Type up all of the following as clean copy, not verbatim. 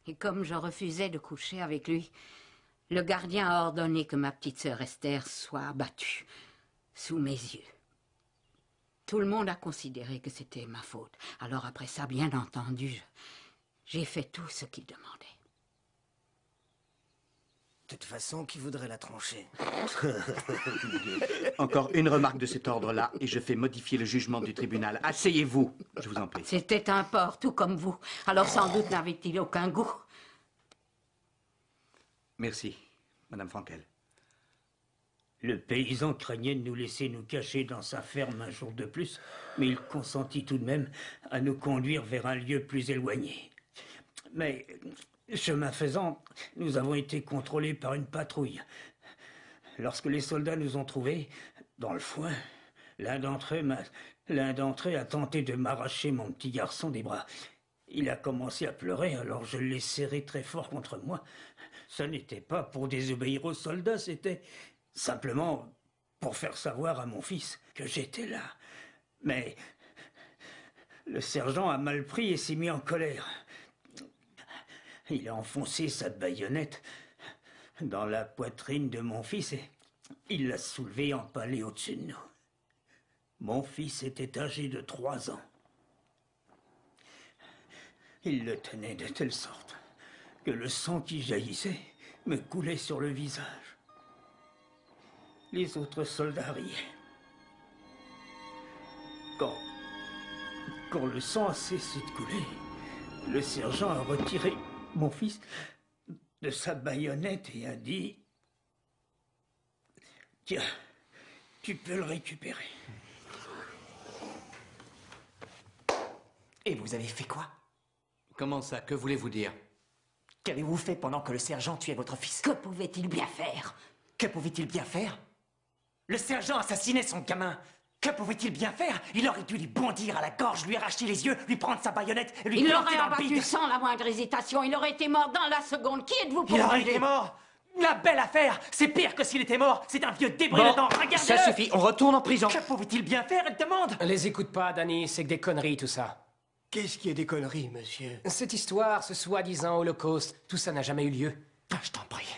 Et comme je refusais de coucher avec lui, le gardien a ordonné que ma petite sœur Esther soit abattue sous mes yeux. Tout le monde a considéré que c'était ma faute. Alors après ça, bien entendu, j'ai fait tout ce qu'il demandait. De toute façon, qui voudrait la trancher? Encore une remarque de cet ordre-là, et je fais modifier le jugement du tribunal. Asseyez-vous, je vous en prie. C'était un porc, tout comme vous. Alors sans doute n'avait-il aucun goût. Merci, Madame Frankel. Le paysan craignait de nous laisser nous cacher dans sa ferme un jour de plus, mais il consentit tout de même à nous conduire vers un lieu plus éloigné. Mais, chemin faisant, nous avons été contrôlés par une patrouille. Lorsque les soldats nous ont trouvés, dans le foin, l'un d'entre eux a tenté de m'arracher mon petit garçon des bras. Il a commencé à pleurer, alors je l'ai serré très fort contre moi. Ce n'était pas pour désobéir aux soldats, c'était simplement pour faire savoir à mon fils que j'étais là. Mais le sergent a mal pris et s'est mis en colère. Il a enfoncé sa baïonnette dans la poitrine de mon fils et il l'a soulevé empalé au-dessus de nous. Mon fils était âgé de 3 ans. Il le tenait de telle sorte que le sang qui jaillissait me coulait sur le visage. Les autres soldats riaient. Quand le sang a cessé de couler, le sergent a retiré mon fils de sa baïonnette et a dit « Tiens, tu peux le récupérer. » Et vous avez fait quoi? Comment ça? Que voulez-vous dire? Qu'avez-vous fait pendant que le sergent tuait votre fils? Que pouvait-il bien faire? Que pouvait-il bien faire? Le sergent assassinait son gamin. Que pouvait-il bien faire? Il aurait dû lui bondir à la gorge, lui arracher les yeux, lui prendre sa baïonnette et lui Il planter l'aurait dans le abattu bide. sans la moindre hésitation. Il aurait été mort dans la seconde. Qui êtes-vous pour Il aurait juger? été mort. La belle affaire. C'est pire que s'il était mort. C'est un vieux débris Bon, dedans. Regardez-le. ça suffit, on retourne en prison. Que pouvait-il bien faire? Elle demande. Les écoute pas, Danny, c'est que des conneries tout ça. Qu'est-ce qui est des conneries, monsieur? Cette histoire, ce soi-disant holocauste, tout ça n'a jamais eu lieu. Ah, je t'en prie.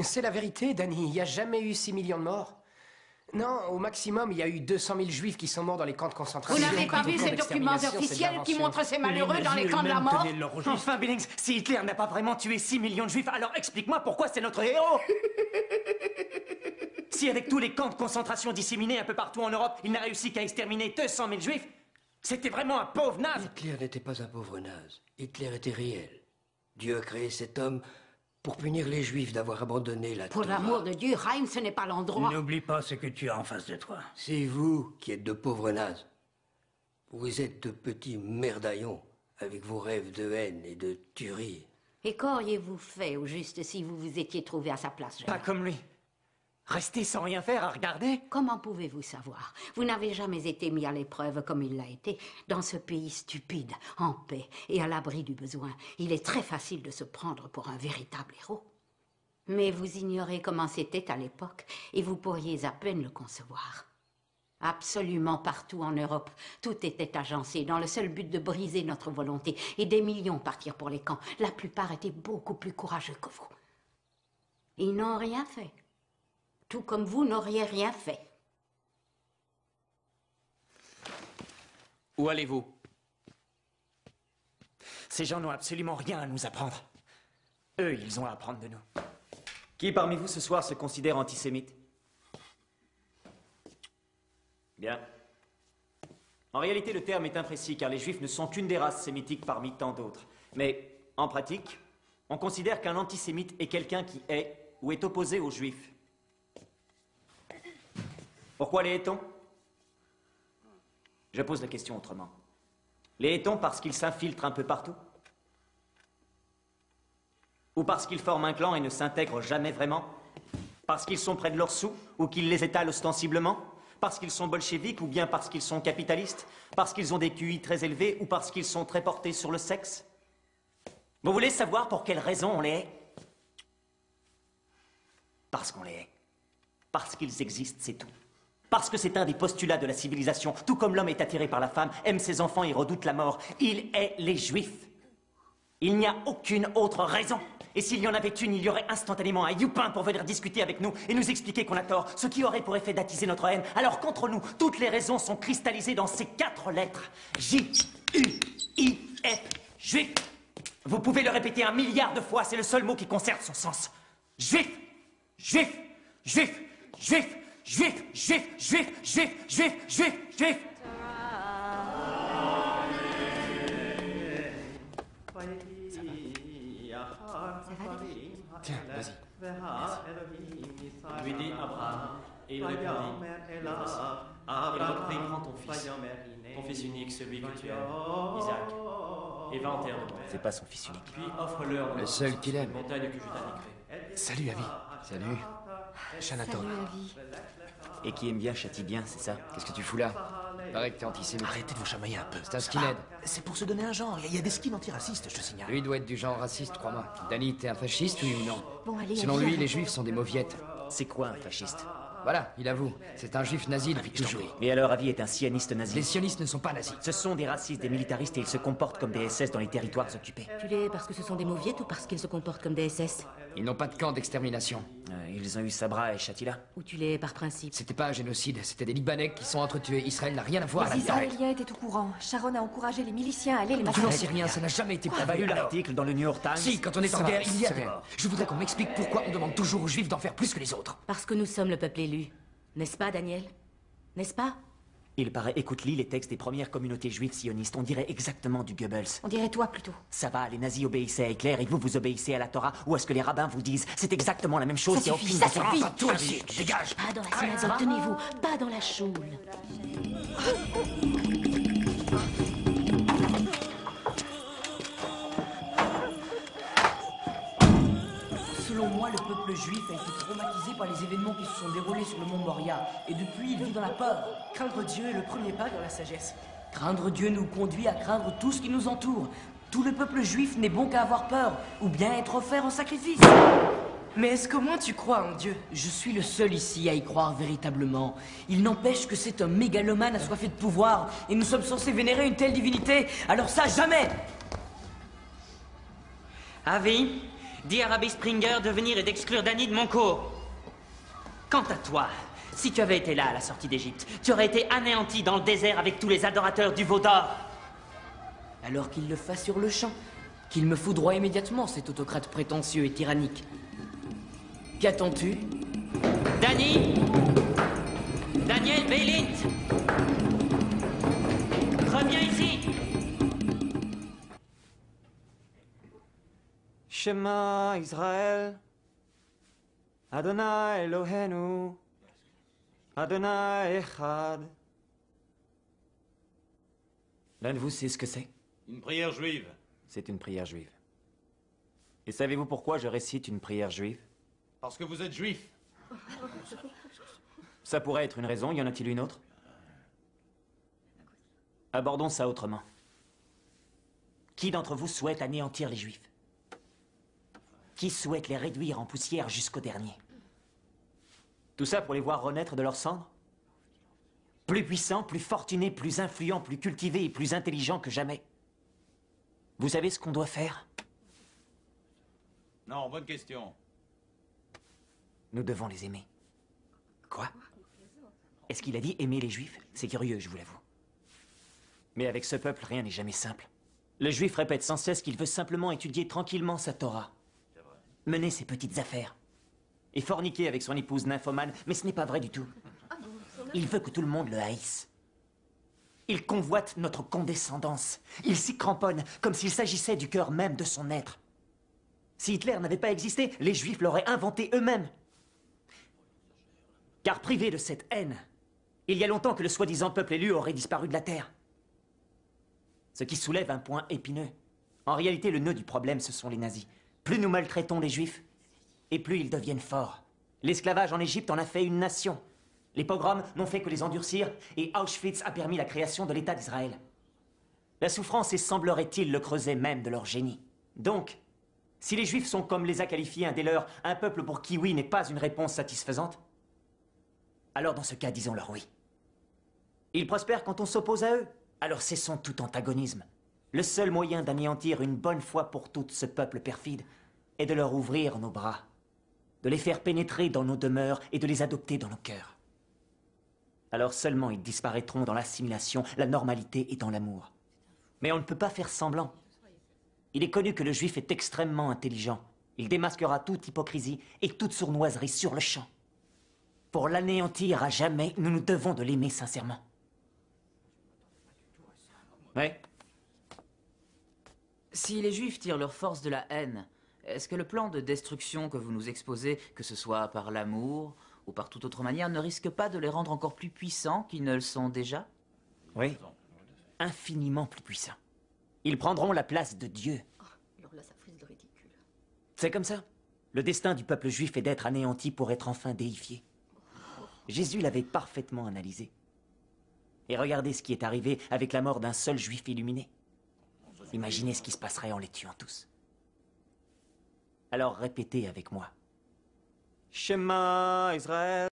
C'est la vérité, Danny, il n'y a jamais eu 6 millions de morts. Non, au maximum, il y a eu 200 000 juifs qui sont morts dans les camps de concentration. Vous n'avez pas vu ces documents officiels qui montrent ces malheureux dans les camps de la mort? Enfin, Billings, si Hitler n'a pas vraiment tué 6 millions de juifs, alors explique-moi pourquoi c'est notre héros. Si avec tous les camps de concentration disséminés un peu partout en Europe, il n'a réussi qu'à exterminer 200 000 juifs, c'était vraiment un pauvre naze. Hitler n'était pas un pauvre naze. Hitler était réel. Dieu a créé cet homme pour punir les juifs d'avoir abandonné la Pour Torah. l'amour de Dieu, Haïm, ce n'est pas l'endroit. N'oublie pas ce que tu as en face de toi. C'est vous qui êtes de pauvres nazes. Vous êtes de petits merdaillons avec vos rêves de haine et de tuerie. Et qu'auriez-vous fait, au juste, si vous vous étiez trouvé à sa place, jeune? Pas comme lui. Rester sans rien faire à regarder? Comment pouvez-vous savoir? Vous n'avez jamais été mis à l'épreuve comme il l'a été, dans ce pays stupide, en paix et à l'abri du besoin. Il est très facile de se prendre pour un véritable héros. Mais vous ignorez comment c'était à l'époque, et vous pourriez à peine le concevoir. Absolument partout en Europe, tout était agencé dans le seul but de briser notre volonté, et des millions partirent pour les camps. La plupart étaient beaucoup plus courageux que vous. Ils n'ont rien fait. Tout comme vous n'auriez rien fait. Où allez-vous? Ces gens n'ont absolument rien à nous apprendre. Eux, ils ont à apprendre de nous. Qui parmi vous ce soir se considère antisémite? Bien. En réalité, le terme est imprécis car les juifs ne sont qu'une des races sémitiques parmi tant d'autres. Mais, en pratique, on considère qu'un antisémite est quelqu'un qui est ou est opposé aux juifs. Pourquoi les hait-on? Je pose la question autrement. Les hait-on parce qu'ils s'infiltrent un peu partout? Ou parce qu'ils forment un clan et ne s'intègrent jamais vraiment? Parce qu'ils sont près de leurs sous ou qu'ils les étalent ostensiblement? Parce qu'ils sont bolcheviques ou bien parce qu'ils sont capitalistes? Parce qu'ils ont des QI très élevés ou parce qu'ils sont très portés sur le sexe? Vous voulez savoir pour quelles raisons on les hait? Parce qu'on les hait. Parce qu'ils existent, c'est tout. Parce que c'est un des postulats de la civilisation. Tout comme l'homme est attiré par la femme, aime ses enfants et redoute la mort, il hait les juifs. Il n'y a aucune autre raison. Et s'il y en avait une, il y aurait instantanément un youpin pour venir discuter avec nous et nous expliquer qu'on a tort, ce qui aurait pour effet d'attiser notre haine. Alors contre nous, toutes les raisons sont cristallisées dans ces 4 lettres. J-U-I-F, juif. Vous pouvez le répéter 1 milliard de fois, c'est le seul mot qui conserve son sens. Juif, juif, juif, juif, juif, juif, juif, juif, juif, juif, juif. Tiens, vas-y. Lui dit Abraham, et il répondit, le voici. Il reprit, prends ton fils unique, celui que tu aimes, Isaac, et va en terre de Moab. C'est pas son fils unique. Puis offre-leur Le seul qu'il aime. une montagne que je t'indiquerai. Salut, Avi. Salut. Shanator. Et qui aime bien châtie bien, c'est ça? Qu'est-ce que tu fous là? Paraît que t'es antisémite. Arrêtez de vous chamailler un peu. C'est un skinhead. C'est pour se donner un genre. Il y a des skins antiracistes, je te signale. Lui doit être du genre raciste, crois-moi. Danny, t'es un fasciste, oui ou non? Bon, allez, Selon allez, lui, allez. les juifs sont des mauviettes. C'est quoi un fasciste? Voilà, il avoue. C'est un juif nazi depuis toujours. Et alors Avi est un sioniste nazi? Les sionistes ne sont pas nazis. Ce sont des racistes, des militaristes et ils se comportent comme des SS dans les territoires occupés. Tu les hais parce que ce sont des mauviettes ou parce qu'ils se comportent comme des SS? Ils n'ont pas de camp d'extermination. Ils ont eu Sabra et Shatila. Ou tu les hais par principe? C'était pas un génocide, c'était des Libanais qui sont entretués. Israël n'a rien à voir Les là-dedans. Israéliens étaient au courant. Sharon a encouragé les miliciens à aller les Tu massacrer. n'en sais rien, ça n'a jamais été T'as pas prouvé. lu Alors, l'article dans le New York Times? si, quand on est en Ça va, guerre, il y a c'est des rien. morts. Je voudrais qu'on m'explique pourquoi on demande toujours aux juifs d'en faire plus que les autres. Parce que nous sommes le peuple élu. N'est-ce pas, Daniel? N'est-ce pas? Il paraît, écoute-lis les textes des premières communautés juives sionistes. On dirait exactement du Goebbels. On dirait toi plutôt. Ça va, les nazis obéissaient à Hitler et vous obéissez à la Torah. Ou à ce que les rabbins vous disent. C'est exactement la même chose. Ça il y a suffit, aucune ça différence. suffit. Pas toi aussi, dégage. Pas dans la synagogue, tenez-vous. Pas dans la choule. Selon moi, le peuple juif a été traumatisé par les événements qui se sont déroulés sur le mont Moria. Et depuis, il vit dans la peur. Craindre Dieu est le premier pas vers la sagesse. Craindre Dieu nous conduit à craindre tout ce qui nous entoure. Tout le peuple juif n'est bon qu'à avoir peur, ou bien être offert en sacrifice. Mais est-ce qu'au moins tu crois en Dieu? Je suis le seul ici à y croire véritablement. Il n'empêche que c'est un mégalomane assoiffé de pouvoir, et nous sommes censés vénérer une telle divinité. Alors ça, jamais! Avi, dis à Rabbi Springer de venir et d'exclure Danny de mon cours. Quant à toi, si tu avais été là à la sortie d'Égypte, tu aurais été anéanti dans le désert avec tous les adorateurs du veau d'or. Alors qu'il le fasse sur le champ. Qu'il me foudroie immédiatement, cet autocrate prétentieux et tyrannique. Qu'attends-tu? Danny, Daniel Bélint, reviens ici. Shema Israël, Adonai Elohenu, Adonai Echad. L'un de vous sait ce que c'est? Une prière juive. C'est une prière juive. Et savez-vous pourquoi je récite une prière juive? Parce que vous êtes juif. Ça pourrait être une raison, y en a-t-il une autre? Abordons ça autrement. Qui d'entre vous souhaite anéantir les juifs? Qui souhaite les réduire en poussière jusqu'au dernier? Tout ça pour les voir renaître de leurs cendres? Plus puissants, plus fortunés, plus influents, plus cultivés et plus intelligents que jamais. Vous savez ce qu'on doit faire? Non, bonne question. Nous devons les aimer. Quoi? Est-ce qu'il a dit aimer les juifs? C'est curieux, je vous l'avoue. Mais avec ce peuple, rien n'est jamais simple. Le juif répète sans cesse qu'il veut simplement étudier tranquillement sa Torah. Mener ses petites affaires. Et forniquer avec son épouse nymphomane, mais ce n'est pas vrai du tout. Il veut que tout le monde le haïsse. Il convoite notre condescendance. Il s'y cramponne, comme s'il s'agissait du cœur même de son être. Si Hitler n'avait pas existé, les Juifs l'auraient inventé eux-mêmes. Car privé de cette haine, il y a longtemps que le soi-disant peuple élu aurait disparu de la terre. Ce qui soulève un point épineux. En réalité, le nœud du problème, ce sont les nazis. Plus nous maltraitons les Juifs, et plus ils deviennent forts. L'esclavage en Égypte en a fait une nation. Les pogroms n'ont fait que les endurcir, et Auschwitz a permis la création de l'État d'Israël. La souffrance est, semblerait-il, le creuset même de leur génie. Donc, si les Juifs sont, comme les a qualifiés un des leurs, un peuple pour qui oui n'est pas une réponse satisfaisante, alors dans ce cas, disons-leur oui. Ils prospèrent quand on s'oppose à eux, alors cessons tout antagonisme. Le seul moyen d'anéantir une bonne fois pour toutes ce peuple perfide est de leur ouvrir nos bras, de les faire pénétrer dans nos demeures et de les adopter dans nos cœurs. Alors seulement ils disparaîtront dans l'assimilation, la normalité et dans l'amour. Mais on ne peut pas faire semblant. Il est connu que le juif est extrêmement intelligent. Il démasquera toute hypocrisie et toute sournoiserie sur le champ. Pour l'anéantir à jamais, nous nous devons de l'aimer sincèrement. Oui. Si les Juifs tirent leur force de la haine, est-ce que le plan de destruction que vous nous exposez, que ce soit par l'amour ou par toute autre manière, ne risque pas de les rendre encore plus puissants qu'ils ne le sont déjà? Oui, infiniment plus puissants. Ils prendront la place de Dieu. Alors là, ça frise de ridicule. C'est comme ça. Le destin du peuple juif est d'être anéanti pour être enfin déifié. Jésus l'avait parfaitement analysé. Et regardez ce qui est arrivé avec la mort d'un seul juif illuminé. Imaginez ce qui se passerait en les tuant tous. Alors répétez avec moi. Shema Israël.